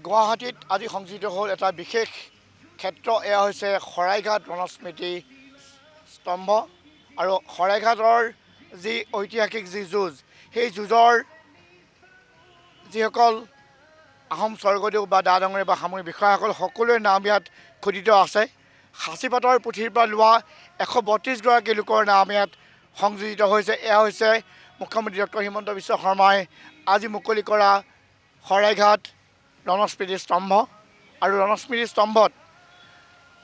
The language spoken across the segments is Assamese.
গুৱাহাটীত আজি সংযোজিত হ'ল এটা বিশেষ ক্ষেত্ৰ। এয়া হৈছে শৰাইঘাট ৰণস্মৃতি স্তম্ভ আৰু শৰাইঘাটৰ যি ঐতিহাসিক যি যুঁজ, সেই যুঁজৰ যিসকল আহোম স্বৰ্গদেউ বা দা ডাঙৰীয়া বা সামৰিক বিষয়াসকল সকলোৰে নাম ইয়াত খোদিত আছে। সাঁচিপাতৰ পুথিৰ পৰা লোৱা 132গৰাকী লোকৰ নাম ইয়াত সংযোজিত হৈছে। এয়া হৈছে মুখ্যমন্ত্ৰী ডক্টৰ হিমন্ত বিশ্ব শৰ্মাই আজি মুকলি কৰা শৰাইঘাট ৰণস্মৃতি স্তম্ভ। আৰু ৰণস্মৃতি স্তম্ভত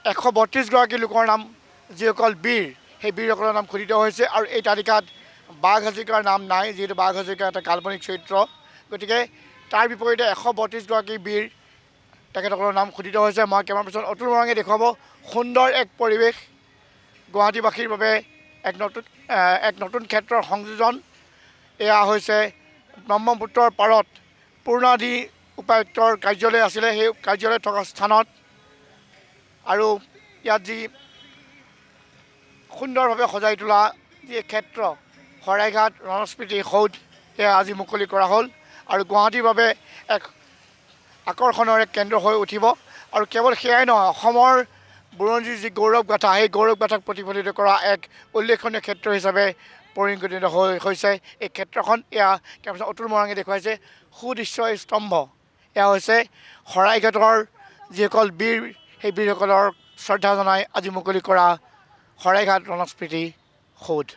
132গৰাকী লোকৰ নাম, যিসকল বীৰ, সেই বীৰসকলৰ নাম খোদিত হৈছে। আৰু এই তালিকাত বাঘ হাজৰিকাৰ নাম নাই, যিহেতু বাঘ হাজৰিকা এটা কাল্পনিক চৰিত্ৰ। গতিকে তাৰ বিপৰীতে 132গৰাকী বীৰ, তেখেতসকলৰ নাম খোদিত হৈছে। মই কেমেৰা পাৰ্চন অতুল বৰাঙে দেখুৱাব সুন্দৰ এক পৰিৱেশ, গুৱাহাটীবাসীৰ বাবে এক নতুন ক্ষেত্ৰৰ সংযোজন। এয়া হৈছে ব্ৰহ্মপুত্ৰৰ পাৰত পূৰ্ণাদি উপায়ুক্তৰ কাৰ্যালয় আছিলে, সেই কাৰ্যালয় থকা স্থানত। আৰু ইয়াত যি সুন্দৰভাৱে সজাই তোলা যি ক্ষেত্ৰ শৰাইঘাট ৰণস্মৃতি সৌধ, এয়া আজি মুকলি কৰা হ'ল আৰু গুৱাহাটীৰ বাবে এক আকৰ্ষণৰ এক কেন্দ্ৰ হৈ উঠিব। আৰু কেৱল সেয়াই নহয়, অসমৰ বুৰঞ্জীৰ যি গৌৰৱ গাথা, সেই গৌৰৱ গাথাক প্ৰতিফলিত কৰা এক উল্লেখনীয় ক্ষেত্ৰ হিচাপে পৰিগণিত হৈছে এই ক্ষেত্ৰখন। এয়া কেমেৰা অতুল বৰাঙে দেখুৱাইছে সুদৃশ্য এই স্তম্ভ। এয়া হৈছে শৰাইঘাটৰ যিসকল বীৰ, সেই বীৰসকলৰ শ্ৰদ্ধা জনাই আজি মুকলি কৰা শৰাইঘাট ৰণস্মৃতি সৌধ।